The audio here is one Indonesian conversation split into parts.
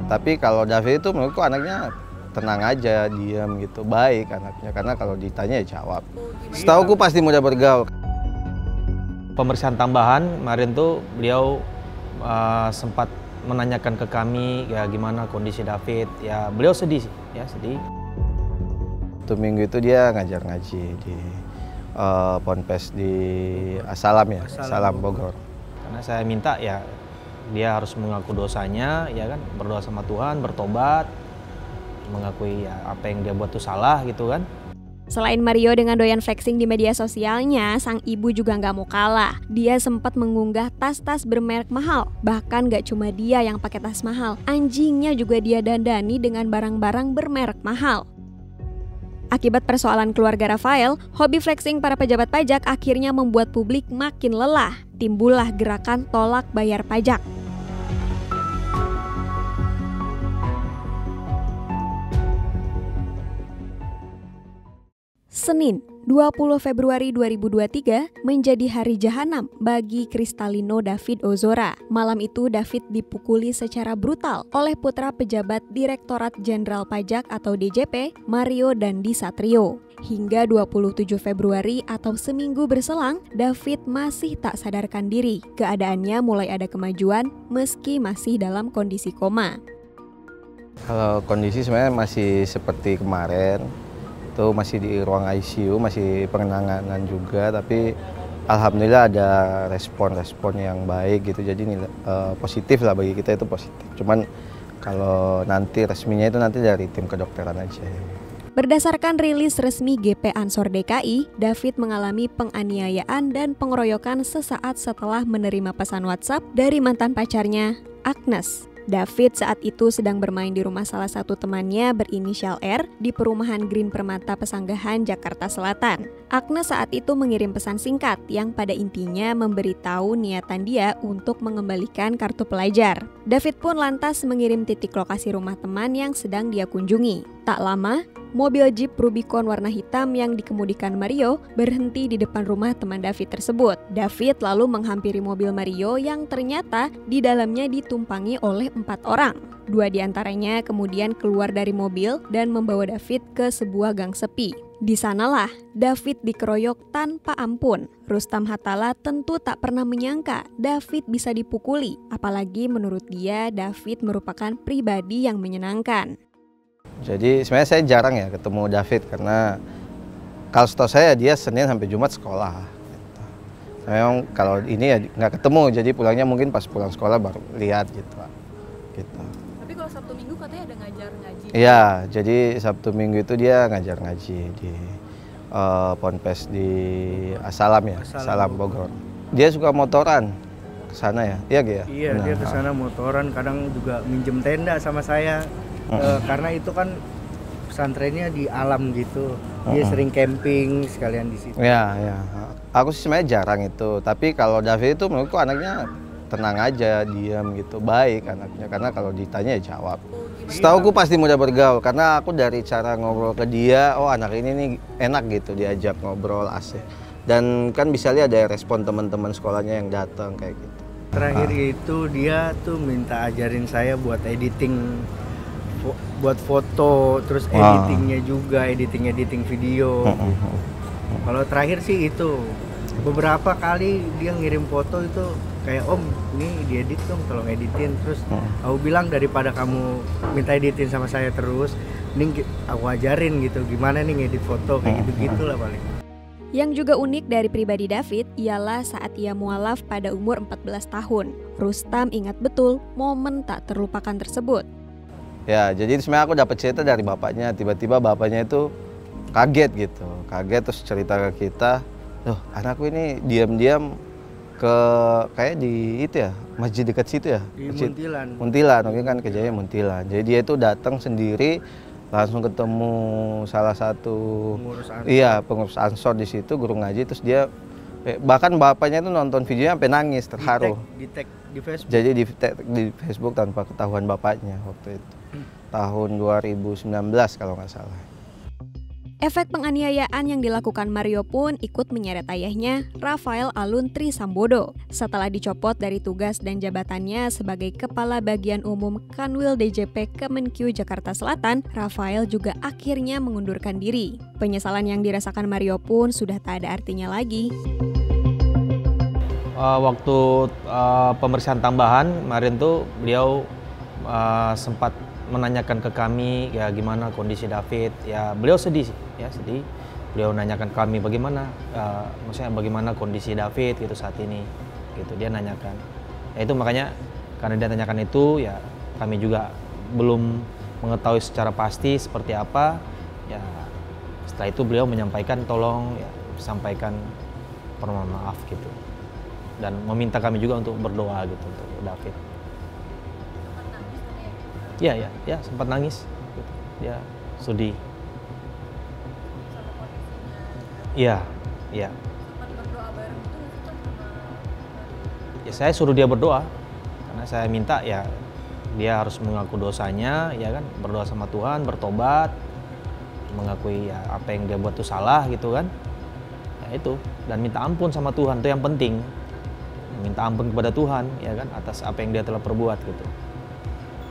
Tapi kalau David itu menurutku anaknya tenang aja, diam gitu, baik anaknya. Karena kalau ditanya ya jawab. Setauku pasti mudah bergaul. Pemeriksaan tambahan kemarin tuh beliau sempat menanyakan ke kami ya gimana kondisi David. Ya beliau sedih sih, ya sedih. Satu minggu itu dia ngajar ngaji di Ponpes di Asalam ya, Asalam Bogor. Karena saya minta ya dia harus mengaku dosanya, ya kan, berdoa sama Tuhan, bertobat, mengakui ya apa yang dia buat itu salah gitu kan. Selain Mario dengan doyan flexing di media sosialnya, sang ibu juga nggak mau kalah. Dia sempat mengunggah tas-tas bermerek mahal. Bahkan nggak cuma dia yang pakai tas mahal, anjingnya juga dia dandani dengan barang-barang bermerek mahal. Akibat persoalan keluarga Rafael, hobi flexing para pejabat pajak akhirnya membuat publik makin lelah. Timbullah gerakan tolak bayar pajak. Senin, 20 Februari 2023 menjadi hari jahanam bagi Kristalino David Ozora. Malam itu David dipukuli secara brutal oleh putra pejabat Direktorat Jenderal Pajak atau DJP, Mario Dandi Satrio. Hingga 27 Februari atau seminggu berselang, David masih tak sadarkan diri. Keadaannya mulai ada kemajuan meski masih dalam kondisi koma. Kalau kondisi sebenarnya masih seperti kemarin. Itu masih di ruang ICU, masih penanganan juga, tapi alhamdulillah ada respon-respon yang baik gitu, jadi positif lah bagi kita, itu positif. Cuman kalau nanti resminya itu nanti dari tim kedokteran aja. Berdasarkan rilis resmi GP Ansor DKI, David mengalami penganiayaan dan pengeroyokan sesaat setelah menerima pesan WhatsApp dari mantan pacarnya, Agnes. David saat itu sedang bermain di rumah salah satu temannya berinisial R di perumahan Green Permata Pesanggahan, Jakarta Selatan. Agnes saat itu mengirim pesan singkat yang pada intinya memberitahu niatan dia untuk mengembalikan kartu pelajar. David pun lantas mengirim titik lokasi rumah teman yang sedang dia kunjungi. Tak lama, mobil Jeep Rubicon warna hitam yang dikemudikan Mario berhenti di depan rumah teman David tersebut. David lalu menghampiri mobil Mario yang ternyata di dalamnya ditumpangi oleh 4 orang. 2 diantaranya kemudian keluar dari mobil dan membawa David ke sebuah gang sepi. Di sanalah David dikeroyok tanpa ampun. Rustam Hatala tentu tak pernah menyangka David bisa dipukuli, apalagi menurut dia David merupakan pribadi yang menyenangkan. Jadi sebenarnya saya jarang ya ketemu David karena kalau setahu saya dia Senin sampai Jumat sekolah. Gitu. Memang kalau ini ya nggak ketemu, jadi pulangnya mungkin pas pulang sekolah baru lihat gitu. Tapi kalau Sabtu Minggu katanya ada ngajar ngaji. Iya, jadi Sabtu Minggu itu dia ngajar ngaji di Ponpes di Asalam ya, Asalam Bogor. Dia suka motoran ke sana ya, iya Gia? Iya, dia ke sana motoran, kadang juga minjem tenda sama saya. Karena itu kan pesantrennya di alam gitu, dia sering camping sekalian di situ. Ya, ya. Aku sih sebenarnya jarang itu, tapi kalau David itu menurutku anaknya tenang aja, diam gitu, baik anaknya. Karena kalau ditanya ya jawab. Setauku pasti mudah bergaul, karena aku dari cara ngobrol ke dia, oh anak ini nih enak gitu diajak ngobrol asik. Dan kan bisa lihat ada respon teman-teman sekolahnya yang datang kayak gitu. Terakhir itu dia tuh minta ajarin saya buat editing, buat foto, terus editing video. Kalau terakhir sih itu beberapa kali dia ngirim foto itu kayak om ini diedit dong, tolong editin. Terus aku bilang daripada kamu minta editin sama saya terus, ini aku ajarin gitu gimana nih ngedit foto kayak gitu-gitulah paling. Yang juga unik dari pribadi David ialah saat ia mualaf pada umur 14 tahun. Rustam ingat betul momen tak terlupakan tersebut. Ya, jadi sebenarnya aku dapat cerita dari bapaknya. Tiba-tiba bapaknya itu kaget gitu. Kaget terus cerita ke kita, loh anakku ini diam-diam ke kayak di itu ya, masjid dekat situ ya. Di masjid Muntilan, mungkin kan kerjanya Muntilan. Jadi dia itu datang sendiri, langsung ketemu salah satu pengurus Ansor di situ, guru ngaji. Terus dia bahkan bapaknya itu nonton videonya sampai nangis, terharu. Di tag di Facebook. Jadi di Facebook tanpa ketahuan bapaknya waktu itu. Tahun 2019 kalau nggak salah. Efek penganiayaan yang dilakukan Mario pun ikut menyeret ayahnya, Rafael Alun Trisambodo. Setelah dicopot dari tugas dan jabatannya sebagai Kepala Bagian Umum Kanwil DJP Kemenkyu Jakarta Selatan, Rafael juga akhirnya mengundurkan diri. Penyesalan yang dirasakan Mario pun sudah tak ada artinya lagi. Waktu pemeriksaan tambahan kemarin tuh beliau sempat menanyakan ke kami ya gimana kondisi David. Ya beliau sedih sih, ya sedih. Beliau nanyakan ke kami bagaimana maksudnya bagaimana kondisi David gitu saat ini. Gitu dia nanyakan. Ya itu makanya karena dia tanyakan itu ya kami juga belum mengetahui secara pasti seperti apa. Ya setelah itu beliau menyampaikan tolong ya sampaikan permohonan maaf gitu. Dan meminta kami juga untuk berdoa gitu untuk David. Ya sempat nangis, gitu. Dia sedih. Iya. Sempat berdoa bareng itu Ya saya suruh dia berdoa, karena saya minta ya dia harus mengaku dosanya, ya kan, berdoa sama Tuhan, bertobat, mengakui ya apa yang dia buat itu salah gitu kan, ya itu, dan minta ampun sama Tuhan itu yang penting, minta ampun kepada Tuhan, ya kan, atas apa yang dia telah perbuat gitu.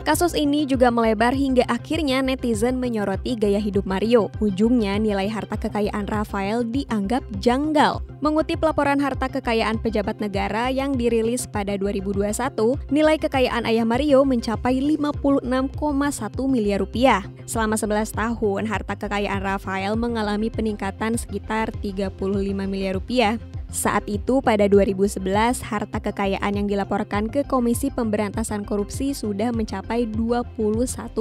Kasus ini juga melebar hingga akhirnya netizen menyoroti gaya hidup Mario. Ujungnya nilai harta kekayaan Rafael dianggap janggal. Mengutip laporan harta kekayaan pejabat negara yang dirilis pada 2021, nilai kekayaan ayah Mario mencapai 56,1 miliar rupiah. Selama 11 tahun, harta kekayaan Rafael mengalami peningkatan sekitar 35 miliar rupiah. Saat itu pada 2011, harta kekayaan yang dilaporkan ke Komisi Pemberantasan Korupsi sudah mencapai 21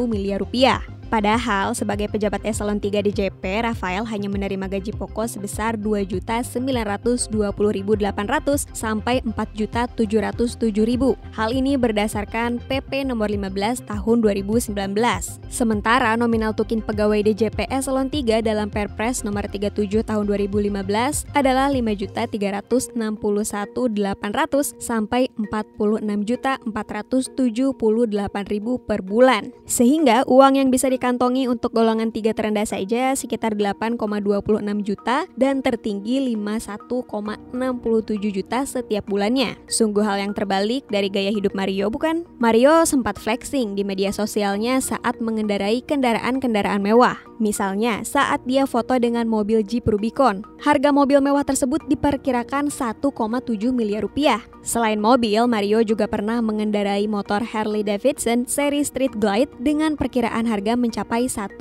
miliar rupiah. Padahal sebagai pejabat eselon 3 DJP, Rafael hanya menerima gaji pokok sebesar Rp2.920.800 sampai Rp4.707.000. Hal ini berdasarkan PP nomor 15 tahun 2019. Sementara nominal tukin pegawai DJP eselon 3 dalam Perpres nomor 37 tahun 2015 adalah Rp5.361.800 sampai Rp46.478.000 per bulan. Sehingga uang yang bisa dikantongi untuk golongan 3 terendah saja sekitar 8,26 juta dan tertinggi 51,67 juta setiap bulannya. Sungguh hal yang terbalik dari gaya hidup Mario, bukan? Mario sempat flexing di media sosialnya saat mengendarai kendaraan-kendaraan mewah. Misalnya saat dia foto dengan mobil Jeep Rubicon. Harga mobil mewah tersebut diperkirakan 1,7 miliar rupiah. Selain mobil, Mario juga pernah mengendarai motor Harley Davidson seri Street Glide dengan perkiraan harga mencapai 1,16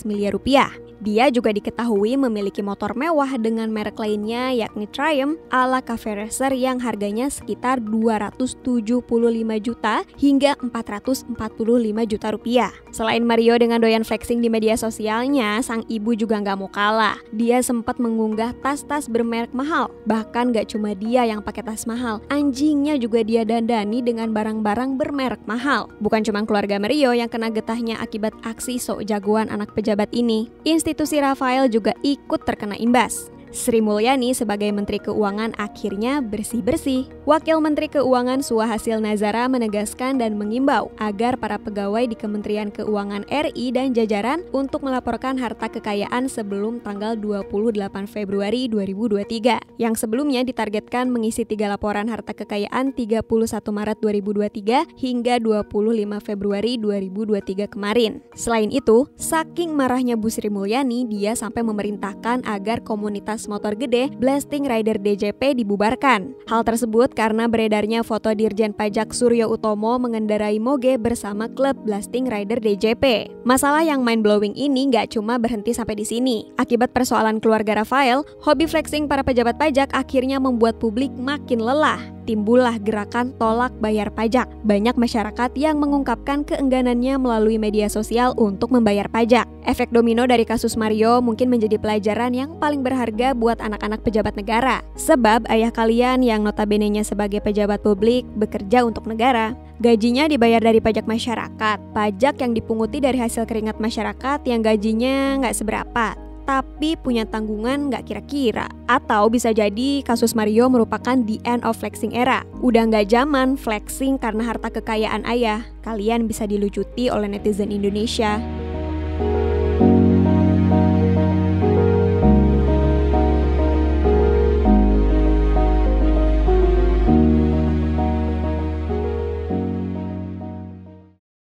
miliar rupiah. Dia juga diketahui memiliki motor mewah dengan merek lainnya yakni Triumph ala Cafe Racer yang harganya sekitar 275 juta hingga 445 juta rupiah. Selain Mario dengan doyan flexing di media sosialnya, sang ibu juga nggak mau kalah. Dia sempat mengunggah tas-tas bermerek mahal. Bahkan nggak cuma dia yang pakai tas mahal, anjingnya juga dia dandani dengan barang-barang bermerek mahal. Bukan cuma keluarga Mario yang kena getahnya akibat aksi sok jagoan anak pejabat ini. Institusi Rafael juga ikut terkena imbas. Sri Mulyani sebagai Menteri Keuangan akhirnya bersih-bersih. Wakil Menteri Keuangan Suhasil Nazara menegaskan dan mengimbau agar para pegawai di Kementerian Keuangan RI dan jajaran untuk melaporkan harta kekayaan sebelum tanggal 28 Februari 2023. Yang sebelumnya ditargetkan mengisi 3 laporan harta kekayaan 31 Maret 2023 hingga 25 Februari 2023 kemarin. Selain itu, saking marahnya Bu Sri Mulyani, dia sampai memerintahkan agar komunitas motor gede Blasting Rider DJP dibubarkan. Hal tersebut karena beredarnya foto Dirjen Pajak Suryo Utomo mengendarai moge bersama klub Blasting Rider DJP. Masalah yang mind-blowing ini nggak cuma berhenti sampai di sini. Akibat persoalan keluarga Rafael, hobi flexing para pejabat pajak akhirnya membuat publik makin lelah. Timbullah gerakan tolak bayar pajak. Banyak masyarakat yang mengungkapkan keengganannya melalui media sosial untuk membayar pajak. Efek domino dari kasus Mario mungkin menjadi pelajaran yang paling berharga buat anak-anak pejabat negara. Sebab ayah kalian yang notabene-nya sebagai pejabat publik bekerja untuk negara. Gajinya dibayar dari pajak masyarakat. Pajak yang dipunguti dari hasil keringat masyarakat yang gajinya nggak seberapa, tapi punya tanggungan nggak kira-kira. Atau bisa jadi kasus Mario merupakan the end of flexing era. Udah nggak zaman flexing karena harta kekayaan ayah. Kalian bisa dilucuti oleh netizen Indonesia.